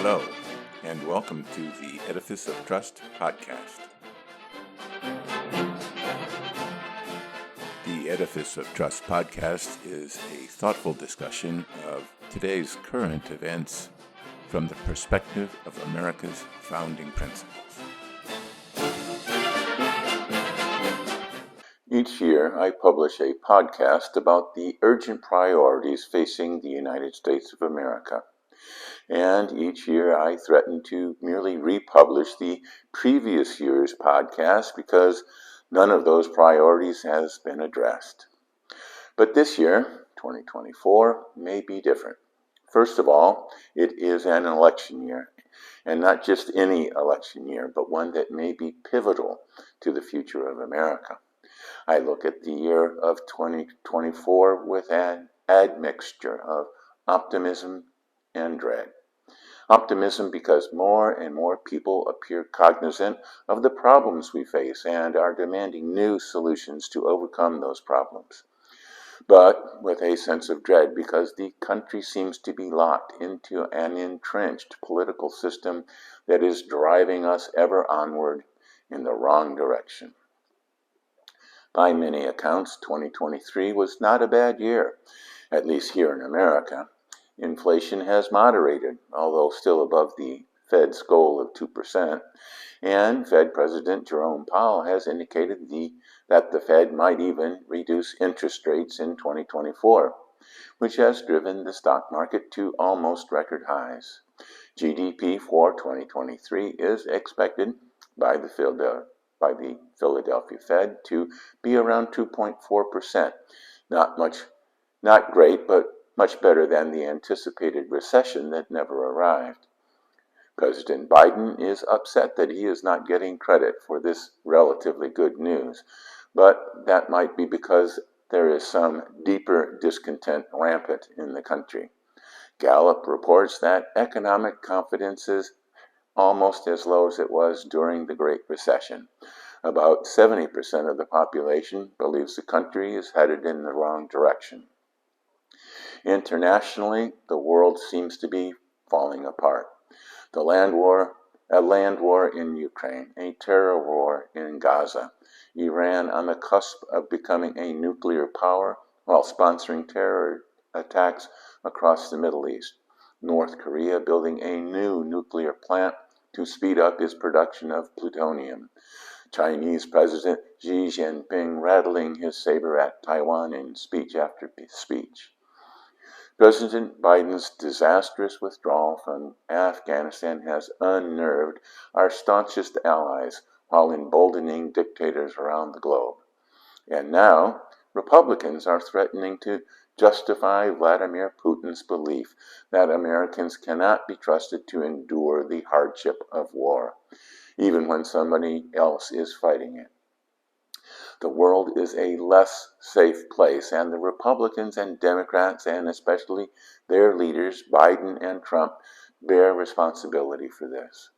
Hello, and welcome to the Edifice of Trust podcast. The Edifice of Trust podcast is a thoughtful discussion of today's current events from the perspective of America's founding principles. Each year, I publish a podcast about the urgent priorities facing the United States of America. And each year I threaten to merely republish the previous year's podcast because none of those priorities has been addressed. But this year, 2024, may be different. First of all, it is an election year, and not just any election year, but one that may be pivotal to the future of America. I look at the year of 2024 with an admixture of optimism and dread. Optimism because more and more people appear cognizant of the problems we face and are demanding new solutions to overcome those problems. But with a sense of dread because the country seems to be locked into an entrenched political system that is driving us ever onward in the wrong direction. By many accounts, 2023 was not a bad year, at least here in America. Inflation has moderated, although still above the Fed's goal of 2%, and Fed President Jerome Powell has indicated that the Fed might even reduce interest rates in 2024, which has driven the stock market to almost record highs. GDP for 2023 is expected by the Philadelphia Fed to be around 2.4%. Not great, but much better than the anticipated recession that never arrived. President Biden is upset that he is not getting credit for this relatively good news, but that might be because there is some deeper discontent rampant in the country. Gallup reports that economic confidence is almost as low as it was during the Great Recession. About 70% of the population believes the country is headed in the wrong direction. Internationally, the world seems to be falling apart. A land war in Ukraine, a terror war in Gaza, Iran on the cusp of becoming a nuclear power while sponsoring terror attacks across the Middle East, North Korea building a new nuclear plant to speed up its production of plutonium, Chinese President Xi Jinping rattling his saber at Taiwan in speech after speech. President Biden's disastrous withdrawal from Afghanistan has unnerved our staunchest allies while emboldening dictators around the globe. And now, Republicans are threatening to justify Vladimir Putin's belief that Americans cannot be trusted to endure the hardship of war, even when somebody else is fighting it. The world is a less safe place, and the Republicans and Democrats, and especially their leaders, Biden and Trump, bear responsibility for this.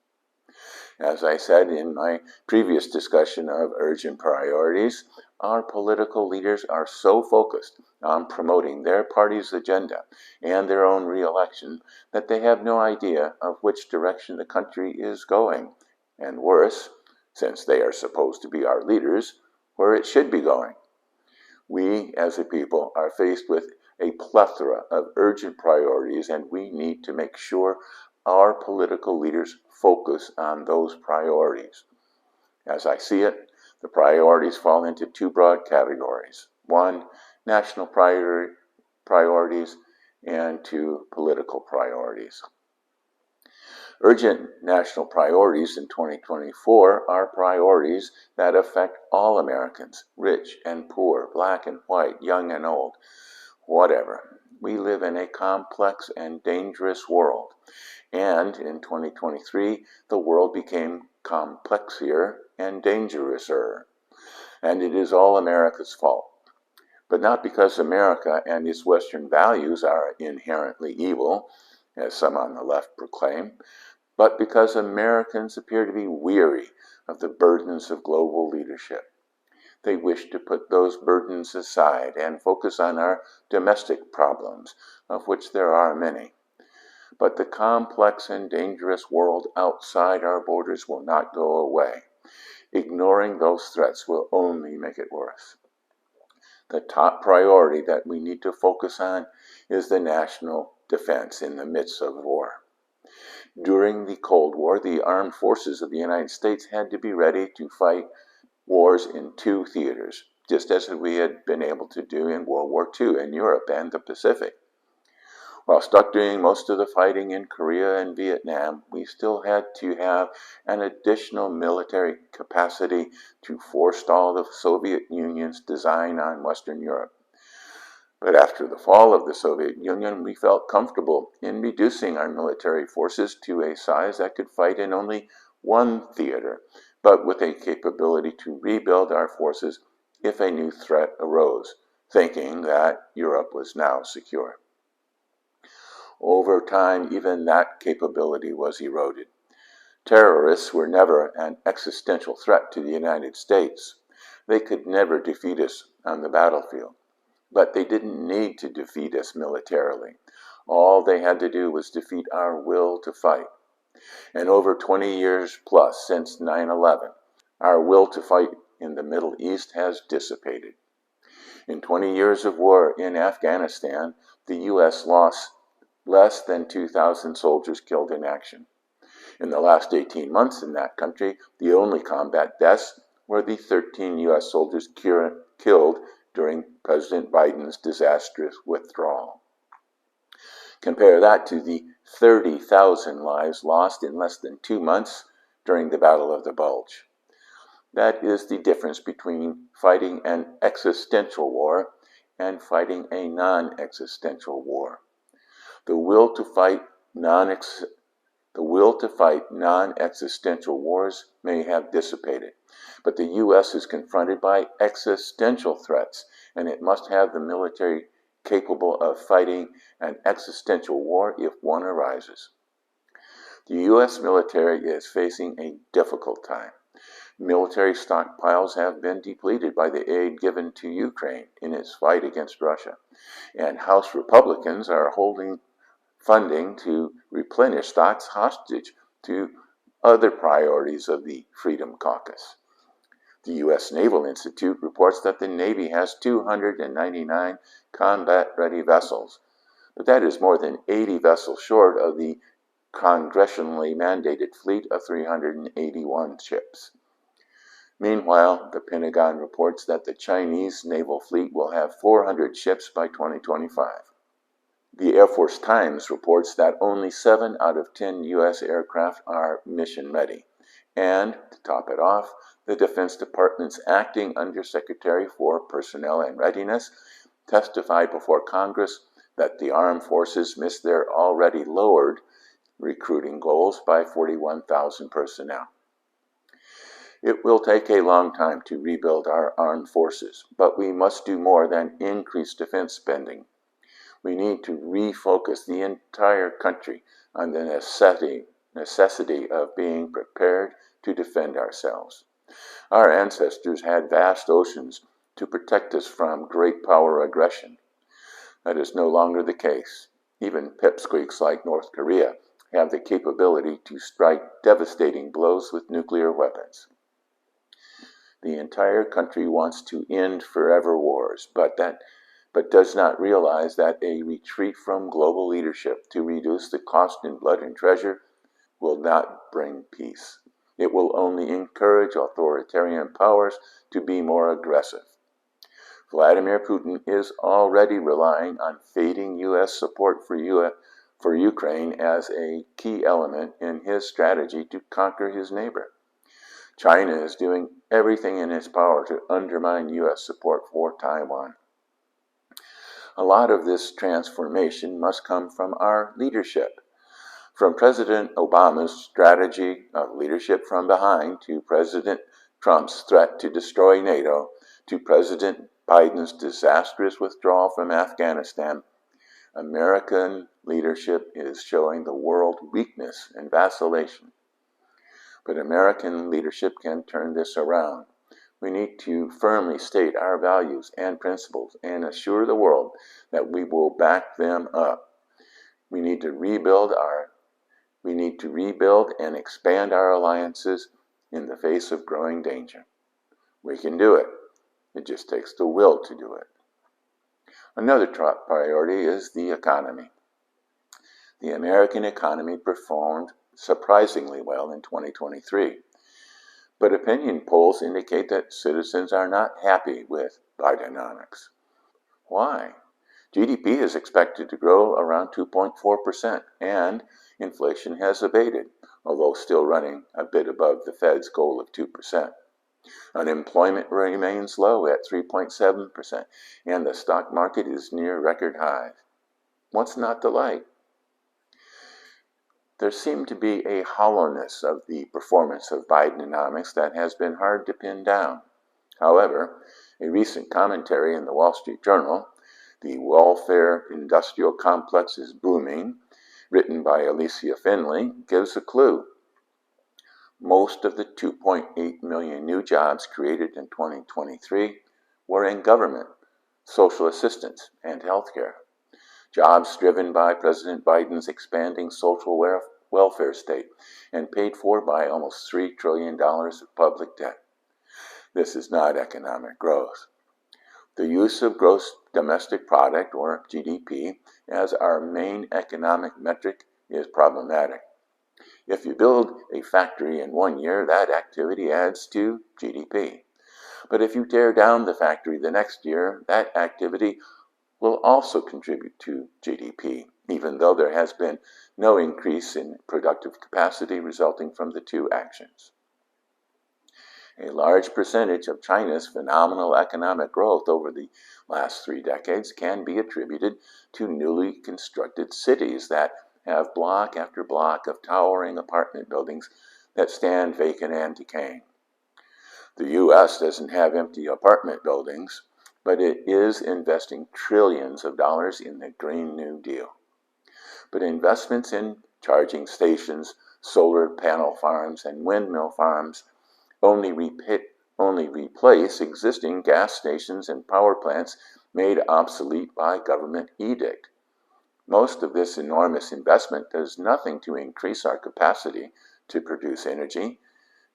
As I said in my previous discussion of urgent priorities, our political leaders are so focused on promoting their party's agenda and their own reelection that they have no idea of which direction the country is going, and worse, since they are supposed to be our leaders, where it should be going. We, as a people, are faced with a plethora of urgent priorities, and we need to make sure our political leaders focus on those priorities. As I see it, the priorities fall into two broad categories. One, national priorities, and two, political priorities. Urgent national priorities in 2024 are priorities that affect all Americans, rich and poor, black and white, young and old, whatever. We live in a complex and dangerous world, and in 2023, the world became complexier and dangerouser, and it is all America's fault. But not because America and its Western values are inherently evil, as some on the left proclaim, but because Americans appear to be weary of the burdens of global leadership. They wish to put those burdens aside and focus on our domestic problems, of which there are many. But the complex and dangerous world outside our borders will not go away. Ignoring those threats will only make it worse. The top priority that we need to focus on is the national defense in the midst of war. During the Cold War, the armed forces of the United States had to be ready to fight wars in two theaters, just as we had been able to do in World War II in Europe and the Pacific. While stuck doing most of the fighting in Korea and Vietnam, we still had to have an additional military capacity to forestall the Soviet Union's design on Western Europe. But after the fall of the Soviet Union, we felt comfortable in reducing our military forces to a size that could fight in only one theater, but with a capability to rebuild our forces if a new threat arose, thinking that Europe was now secure. Over time, even that capability was eroded. Terrorists were never an existential threat to the United States. They could never defeat us on the battlefield. But they didn't need to defeat us militarily. All they had to do was defeat our will to fight. And over 20 years plus since 9/11, our will to fight in the Middle East has dissipated. In 20 years of war in Afghanistan, the U.S. lost less than 2,000 soldiers killed in action. In the last 18 months in that country, the only combat deaths were the 13 U.S. soldiers killed during President Biden's disastrous withdrawal. Compare that to the 30,000 lives lost in less than 2 months during the Battle of the Bulge. That is the difference between fighting an existential war and fighting a non-existential war. The will to fight non-existential wars may have dissipated, but the U.S. is confronted by existential threats, and it must have the military capable of fighting an existential war if one arises. The U.S. military is facing a difficult time. Military stockpiles have been depleted by the aid given to Ukraine in its fight against Russia, and House Republicans are holding funding to replenish stocks hostage to other priorities of the Freedom Caucus. The U.S. Naval Institute reports that the Navy has 299 combat-ready vessels, but that is more than 80 vessels short of the congressionally mandated fleet of 381 ships. Meanwhile, the Pentagon reports that the Chinese naval fleet will have 400 ships by 2025. The Air Force Times reports that only 7 out of 10 U.S. aircraft are mission ready. And, to top it off, the Defense Department's acting Undersecretary for Personnel and Readiness testified before Congress that the armed forces missed their already lowered recruiting goals by 41,000 personnel. It will take a long time to rebuild our armed forces, but we must do more than increase defense spending. We need to refocus the entire country on the necessity of being prepared to defend ourselves. Our ancestors had vast oceans to protect us from great power aggression. That is no longer the case. Even pipsqueaks like North Korea have the capability to strike devastating blows with nuclear weapons. The entire country wants to end forever wars, but does not realize that a retreat from global leadership to reduce the cost in blood and treasure will not bring peace. It will only encourage authoritarian powers to be more aggressive. Vladimir Putin is already relying on fading U.S. support for Ukraine as a key element in his strategy to conquer his neighbor. China is doing everything in its power to undermine U.S. support for Taiwan. A lot of this transformation must come from our leadership. From President Obama's strategy of leadership from behind to President Trump's threat to destroy NATO to President Biden's disastrous withdrawal from Afghanistan, American leadership is showing the world weakness and vacillation. But American leadership can turn this around. We need to firmly state our values and principles and assure the world that we will back them up. We need to rebuild and expand our alliances in the face of growing danger. We can do it. It just takes the will to do it. Another top priority is the economy. The American economy performed surprisingly well in 2023, but opinion polls indicate that citizens are not happy with Bidenomics. Why? GDP is expected to grow around 2.4%, and inflation has abated, although still running a bit above the Fed's goal of 2%. Unemployment remains low at 3.7%, and the stock market is near record highs. What's not to like? There seemed to be a hollowness of the performance of Bidenomics that has been hard to pin down. However, a recent commentary in the Wall Street Journal, "The Welfare Industrial Complex is Booming," written by Alicia Finley, gives a clue. Most of the 2.8 million new jobs created in 2023 were in government, social assistance, and healthcare. Jobs driven by President Biden's expanding social welfare state and paid for by almost $3 trillion of public debt. This is not economic growth. The use of gross domestic product, or GDP, as our main economic metric is problematic. If you build a factory in 1 year, that activity adds to GDP. But if you tear down the factory the next year, that activity will also contribute to GDP, even though there has been no increase in productive capacity resulting from the two actions. A large percentage of China's phenomenal economic growth over the last 3 decades can be attributed to newly constructed cities that have block after block of towering apartment buildings that stand vacant and decaying. The U.S. doesn't have empty apartment buildings, but it is investing trillions of dollars in the Green New Deal. But investments in charging stations, solar panel farms, and windmill farms only replace existing gas stations and power plants made obsolete by government edict. Most of this enormous investment does nothing to increase our capacity to produce energy,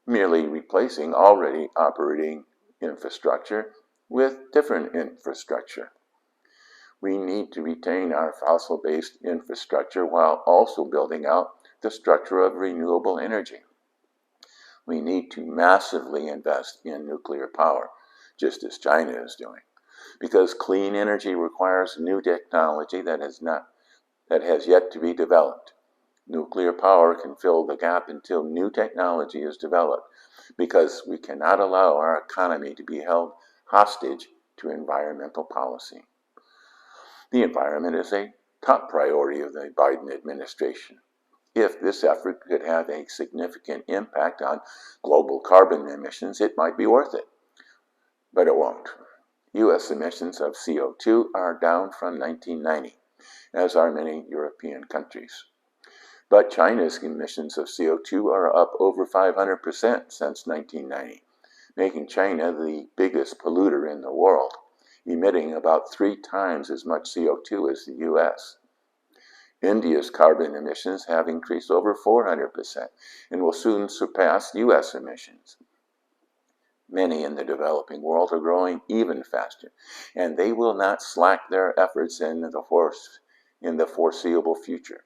merely replacing already operating infrastructure with different infrastructure. We need to retain our fossil-based infrastructure while also building out the structure of renewable energy. We need to massively invest in nuclear power, just as China is doing, because clean energy requires new technology that has yet to be developed. Nuclear power can fill the gap until new technology is developed, because we cannot allow our economy to be held hostage to environmental policy. The environment is a top priority of the Biden administration. If this effort could have a significant impact on global carbon emissions, it might be worth it. But it won't. U.S. emissions of CO2 are down from 1990, as are many European countries. But China's emissions of CO2 are up over 500% since 1990, making China the biggest polluter in the world, emitting about 3 times as much CO2 as the U.S. India's carbon emissions have increased over 400% and will soon surpass U.S. emissions. Many in the developing world are growing even faster, and they will not slack their efforts in the foreseeable future.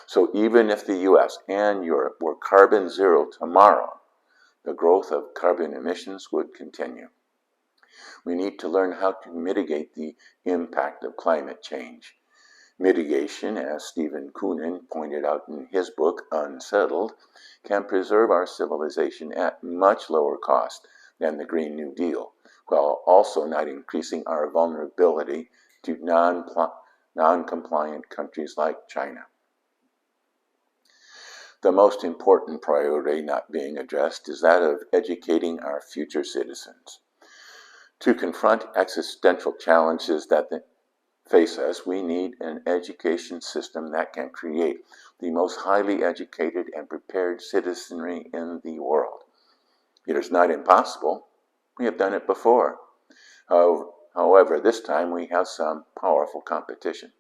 So even if the U.S. and Europe were carbon zero tomorrow, the growth of carbon emissions would continue. We need to learn how to mitigate the impact of climate change. Mitigation, as Stephen Koonin pointed out in his book, Unsettled, can preserve our civilization at much lower cost than the Green New Deal, while also not increasing our vulnerability to non-compliant countries like China. The most important priority not being addressed is that of educating our future citizens. To confront existential challenges that face us, we need an education system that can create the most highly educated and prepared citizenry in the world. It is not impossible. We have done it before. However, this time we have some powerful competition.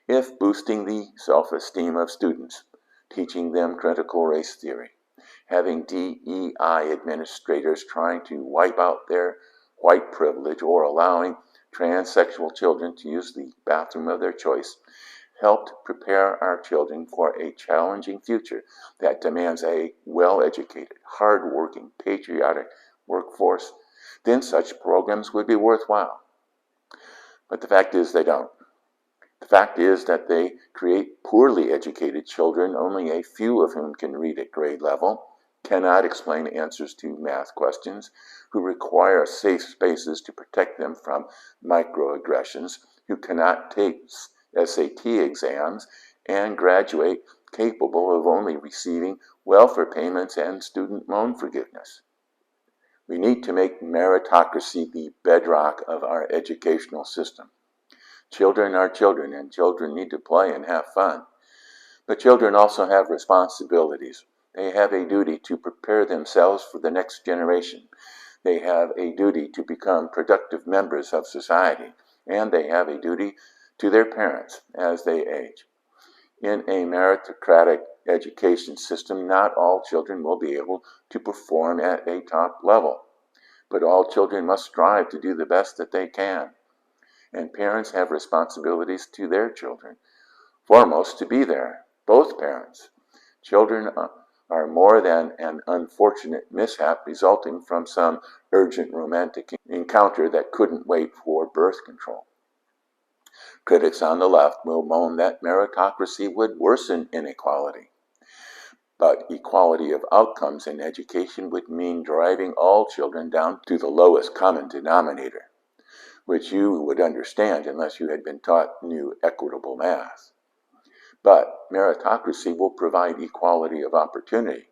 If boosting the self-esteem of students, teaching them critical race theory, having DEI administrators trying to wipe out their white privilege, or allowing transsexual children to use the bathroom of their choice, helped prepare our children for a challenging future that demands a well-educated, hard-working, patriotic workforce, then such programs would be worthwhile. But the fact is they don't. The fact is that they create poorly educated children, only a few of whom can read at grade level, cannot explain answers to math questions, who require safe spaces to protect them from microaggressions, who cannot take SAT exams, and graduate capable of only receiving welfare payments and student loan forgiveness. We need to make meritocracy the bedrock of our educational system. Children are children, and children need to play and have fun. But children also have responsibilities. They have a duty to prepare themselves for the next generation. They have a duty to become productive members of society, and they have a duty to their parents as they age. In a meritocratic education system, not all children will be able to perform at a top level, but all children must strive to do the best that they can. And parents have responsibilities to their children, foremost to be there, both parents. Children are more than an unfortunate mishap resulting from some urgent romantic encounter that couldn't wait for birth control. Critics on the left will moan that meritocracy would worsen inequality. But equality of outcomes in education would mean driving all children down to the lowest common denominator, which you would understand unless you had been taught new equitable math. But meritocracy will provide equality of opportunity.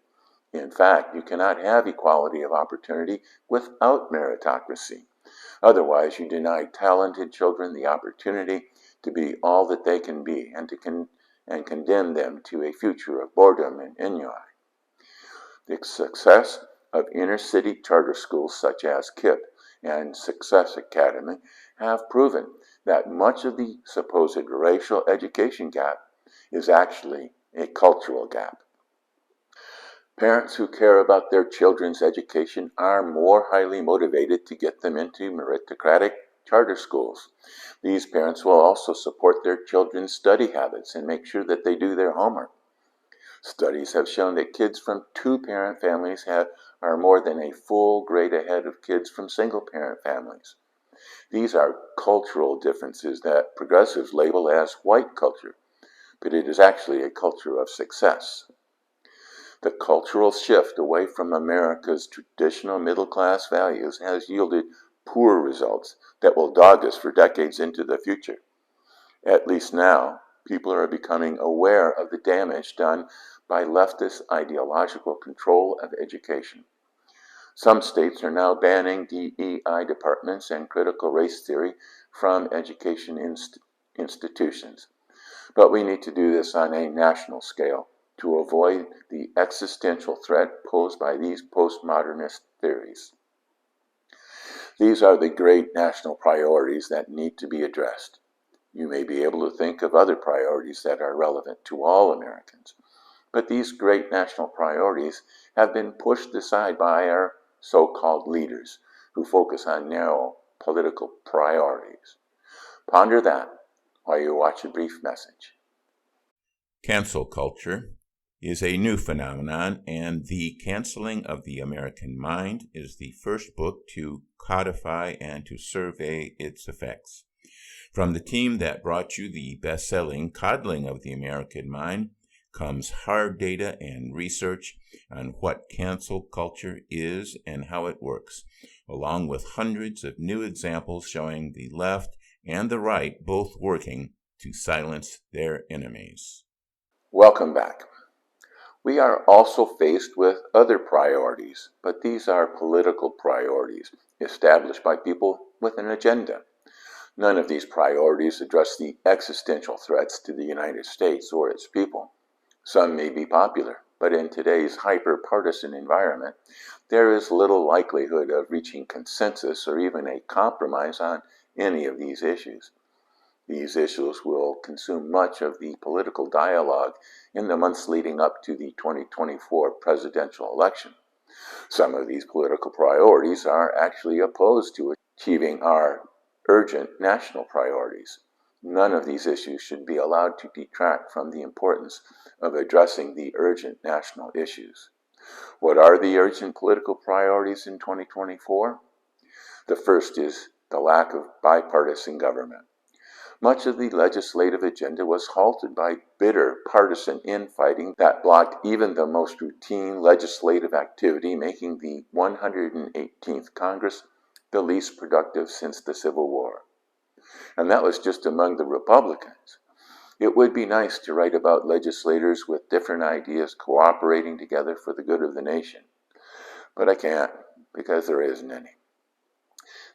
In fact, you cannot have equality of opportunity without meritocracy. Otherwise, you deny talented children the opportunity to be all that they can be, and condemn them to a future of boredom and ennui. The success of inner-city charter schools such as KIPP and Success Academy have proven that much of the supposed racial education gap is actually a cultural gap. Parents who care about their children's education are more highly motivated to get them into meritocratic charter schools. These parents will also support their children's study habits and make sure that they do their homework. Studies have shown that kids from two-parent families are more than a full grade ahead of kids from single-parent families. These are cultural differences that progressives label as white culture, but it is actually a culture of success. The cultural shift away from America's traditional middle-class values has yielded poor results that will dog us for decades into the future. At least now, people are becoming aware of the damage done by leftist ideological control of education. Some states are now banning DEI departments and critical race theory from education institutions. But we need to do this on a national scale to avoid the existential threat posed by these postmodernist theories. These are the great national priorities that need to be addressed. You may be able to think of other priorities that are relevant to all Americans, but these great national priorities have been pushed aside by our so-called leaders who focus on narrow political priorities. Ponder that while you watch a brief message. Cancel culture is a new phenomenon, and The Canceling of the American Mind is the first book to codify and to survey its effects. From the team that brought you the best-selling Coddling of the American Mind comes hard data and research on what cancel culture is and how it works, along with hundreds of new examples showing the left and the right both working to silence their enemies. Welcome back. We are also faced with other priorities, but these are political priorities established by people with an agenda. None of these priorities address the existential threats to the United States or its people. Some may be popular, but in today's hyper-partisan environment, there is little likelihood of reaching consensus or even a compromise on any of these issues. These issues will consume much of the political dialogue in the months leading up to the 2024 presidential election. Some of these political priorities are actually opposed to achieving our urgent national priorities. None of these issues should be allowed to detract from the importance of addressing the urgent national issues. What are the urgent political priorities in 2024? The first is the lack of bipartisan government. Much of the legislative agenda was halted by bitter partisan infighting that blocked even the most routine legislative activity, making the 118th Congress the least productive since the Civil War. And that was just among the Republicans. It would be nice to write about legislators with different ideas cooperating together for the good of the nation. But I can't, because there isn't any.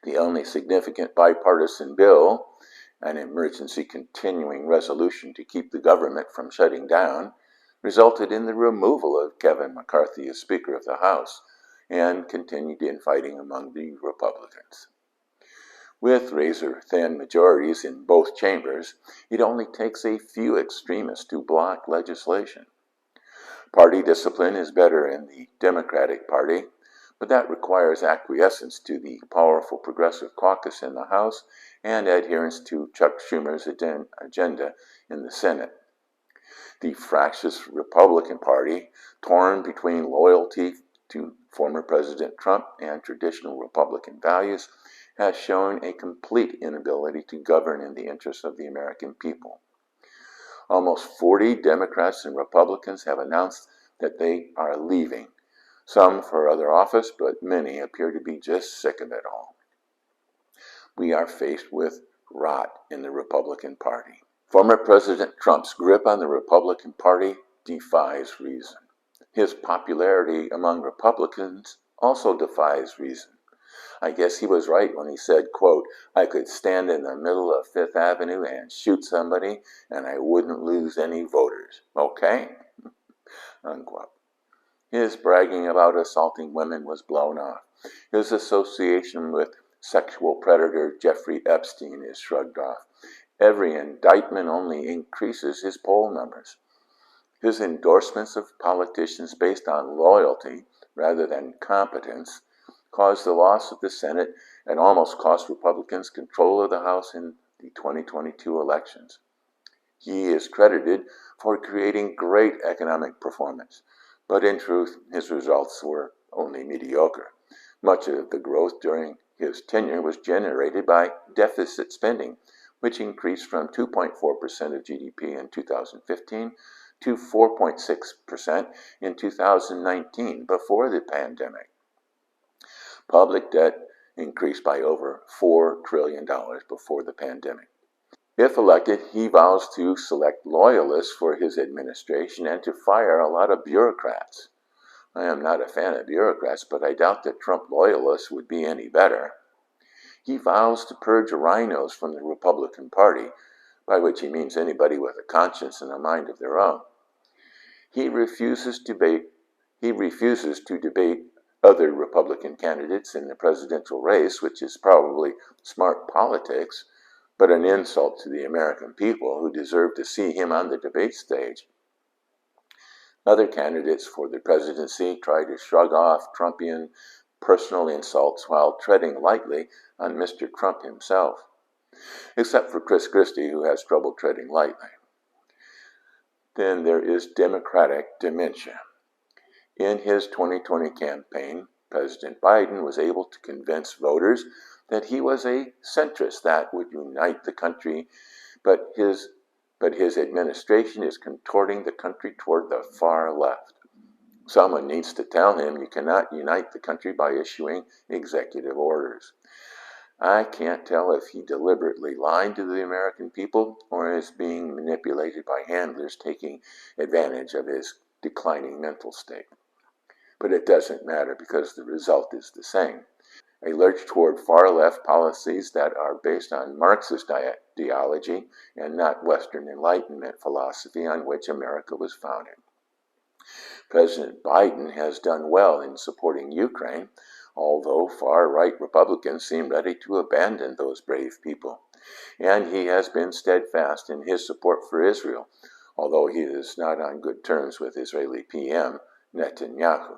The only significant bipartisan bill, an emergency continuing resolution to keep the government from shutting down, resulted in the removal of Kevin McCarthy as Speaker of the House and continued infighting among the Republicans. With razor-thin majorities in both chambers, it only takes a few extremists to block legislation. Party discipline is better in the Democratic Party, but that requires acquiescence to the powerful progressive caucus in the House and adherence to Chuck Schumer's agenda in the Senate. The fractious Republican Party, torn between loyalty to former President Trump and traditional Republican values, has shown a complete inability to govern in the interests of the American people. Almost 40 Democrats and Republicans have announced that they are leaving, some for other office, but many appear to be just sick of it all. We are faced with rot in the Republican Party. Former President Trump's grip on the Republican Party defies reason. His popularity among Republicans also defies reason. I guess he was right when he said, quote, "I could stand in the middle of Fifth Avenue and shoot somebody and I wouldn't lose any voters. Okay?" Unquote. His bragging about assaulting women was blown off. His association with sexual predator Jeffrey Epstein is shrugged off. Every indictment only increases his poll numbers. His endorsements of politicians based on loyalty rather than competence caused the loss of the Senate and almost cost Republicans control of the House in the 2022 elections. He is credited for creating great economic performance, but in truth, his results were only mediocre. Much of the growth during his tenure was generated by deficit spending, which increased from 2.4% of GDP in 2015 to 4.6% in 2019, before the pandemic. Public debt increased by over $4 trillion before the pandemic. If elected, he vows to select loyalists for his administration and to fire a lot of bureaucrats. I am not a fan of bureaucrats, but I doubt that Trump loyalists would be any better. He vows to purge rhinos from the Republican Party, by which he means anybody with a conscience and a mind of their own. He refuses to debate other Republican candidates in the presidential race, which is probably smart politics, but an insult to the American people who deserve to see him on the debate stage. Other candidates for the presidency try to shrug off Trumpian personal insults while treading lightly on Mr. Trump himself, except for Chris Christie, who has trouble treading lightly. Then there is Democratic dementia. In his 2020 campaign, President Biden was able to convince voters that he was a centrist that would unite the country, but his administration is contorting the country toward the far left. Someone needs to tell him you cannot unite the country by issuing executive orders. I can't tell if he deliberately lied to the American people or is being manipulated by handlers taking advantage of his declining mental state. But it doesn't matter because the result is the same. A lurch toward far-left policies that are based on Marxist ideology and not Western Enlightenment philosophy on which America was founded. President Biden has done well in supporting Ukraine, although far-right Republicans seem ready to abandon those brave people. And he has been steadfast in his support for Israel, although he is not on good terms with Israeli PM Netanyahu.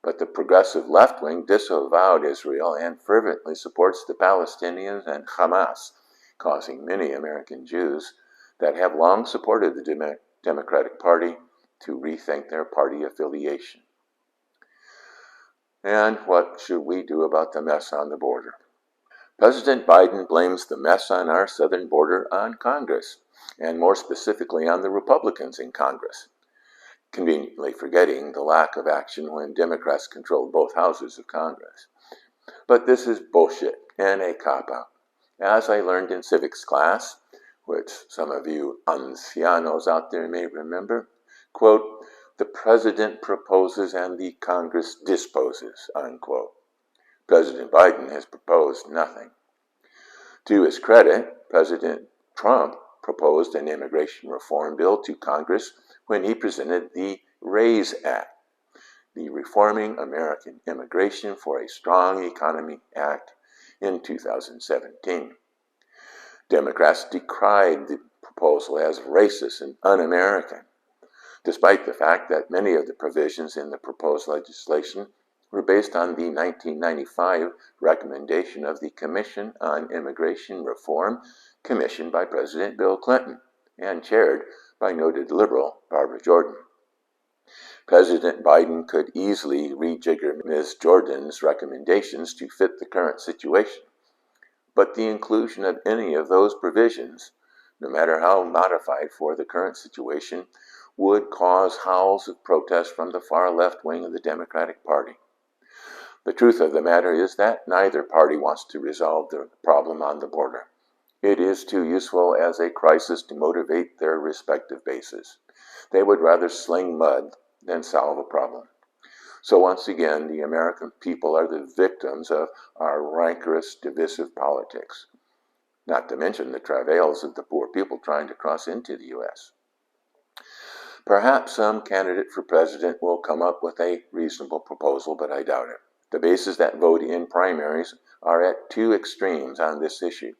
But the progressive left wing disavowed Israel and fervently supports the Palestinians and Hamas, causing many American Jews that have long supported the Democratic Party to rethink their party affiliation. And what should we do about the mess on the border? President Biden blames the mess on our southern border on Congress, and more specifically on the Republicans in Congress, conveniently forgetting the lack of action when Democrats controlled both houses of Congress. But this is bullshit and a cop-out. As I learned in civics class, which some of you ancianos out there may remember, quote, the president proposes and the Congress disposes, unquote. President Biden has proposed nothing. To his credit, President Trump proposed an immigration reform bill to Congress when he presented the RAISE Act, the Reforming American Immigration for a Strong Economy Act, in 2017. Democrats decried the proposal as racist and un-American, despite the fact that many of the provisions in the proposed legislation were based on the 1995 recommendation of the Commission on Immigration Reform, commissioned by President Bill Clinton and chaired by noted liberal Barbara Jordan. President Biden could easily rejigger Ms. Jordan's recommendations to fit the current situation, but the inclusion of any of those provisions, no matter how modified for the current situation, would cause howls of protest from the far left wing of the Democratic Party. The truth of the matter is that neither party wants to resolve the problem on the border. It is too useful as a crisis to motivate their respective bases. They would rather sling mud than solve a problem. So once again, the American people are the victims of our rancorous, divisive politics, not to mention the travails of the poor people trying to cross into the U.S. Perhaps some candidate for president will come up with a reasonable proposal, but I doubt it. The bases that vote in primaries are at two extremes on this issue: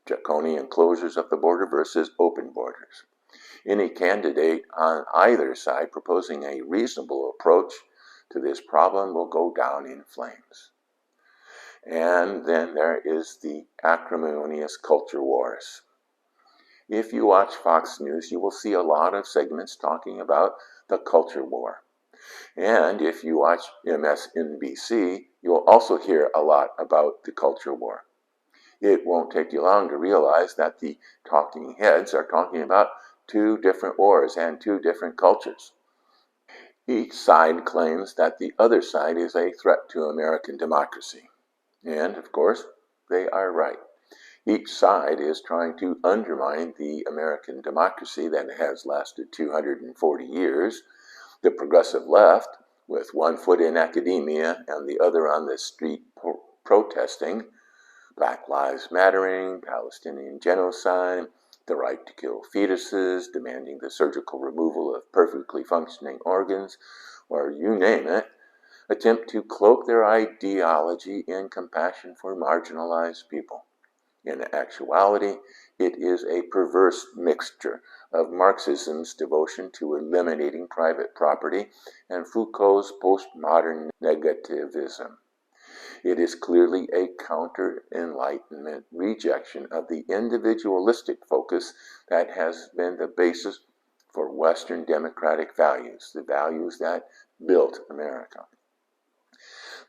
draconian closures of the border versus open borders. Any candidate on either side proposing a reasonable approach to this problem will go down in flames. And then there is the acrimonious culture wars. If you watch Fox News, you will see a lot of segments talking about the culture war. And if you watch MSNBC, you'll also hear a lot about the culture war. It won't take you long to realize that the talking heads are talking about two different wars and two different cultures. Each side claims that the other side is a threat to American democracy. And, of course, they are right. Each side is trying to undermine the American democracy that has lasted 240 years. The progressive left, with one foot in academia and the other on the street protesting, Black Lives Mattering, Palestinian genocide, the right to kill fetuses, demanding the surgical removal of perfectly functioning organs, or you name it, attempt to cloak their ideology in compassion for marginalized people. In actuality, it is a perverse mixture of Marxism's devotion to eliminating private property and Foucault's postmodern negativism. It is clearly a counter-Enlightenment rejection of the individualistic focus that has been the basis for Western democratic values, the values that built America.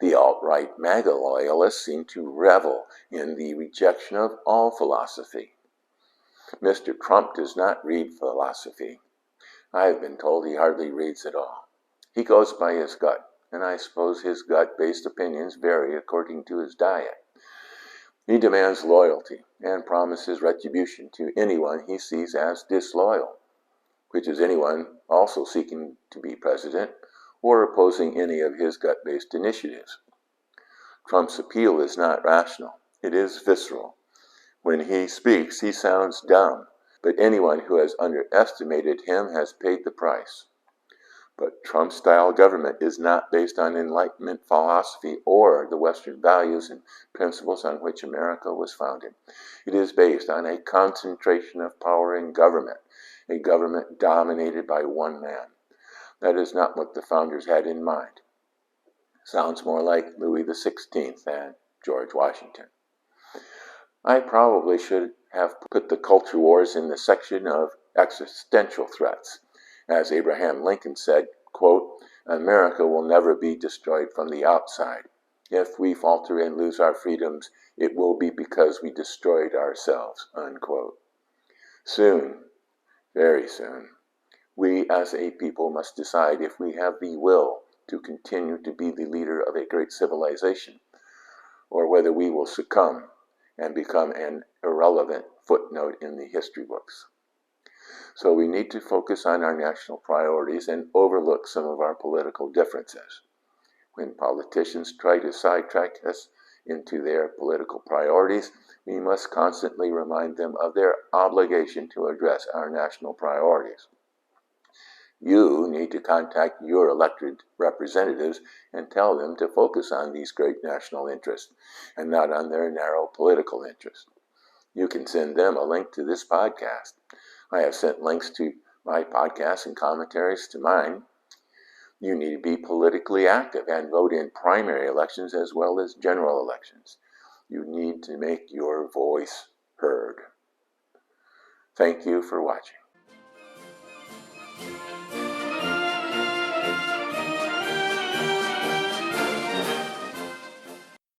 The alt-right MAGA loyalists seem to revel in the rejection of all philosophy. Mr. Trump does not read philosophy. I have been told he hardly reads at all. He goes by his gut, and I suppose his gut-based opinions vary according to his diet. He demands loyalty and promises retribution to anyone he sees as disloyal, which is anyone also seeking to be president or opposing any of his gut-based initiatives. Trump's appeal is not rational. It is visceral. When he speaks, he sounds dumb, but anyone who has underestimated him has paid the price. But Trump-style government is not based on Enlightenment philosophy or the Western values and principles on which America was founded. It is based on a concentration of power in government, a government dominated by one man. That is not what the founders had in mind. Sounds more like Louis XVI than George Washington. I probably should have put the culture wars in the section of existential threats. As Abraham Lincoln said, quote, "America will never be destroyed from the outside. If we falter and lose our freedoms, it will be because we destroyed ourselves," unquote. Soon, very soon, we as a people must decide if we have the will to continue to be the leader of a great civilization, or whether we will succumb and become an irrelevant footnote in the history books. So we need to focus on our national priorities and overlook some of our political differences. When politicians try to sidetrack us into their political priorities, we must constantly remind them of their obligation to address our national priorities. You need to contact your elected representatives and tell them to focus on these great national interests and not on their narrow political interests. You can send them a link to this podcast. I have sent links to my podcasts and commentaries to mine. You need to be politically active and vote in primary elections as well as general elections. You need to make your voice heard. Thank you for watching.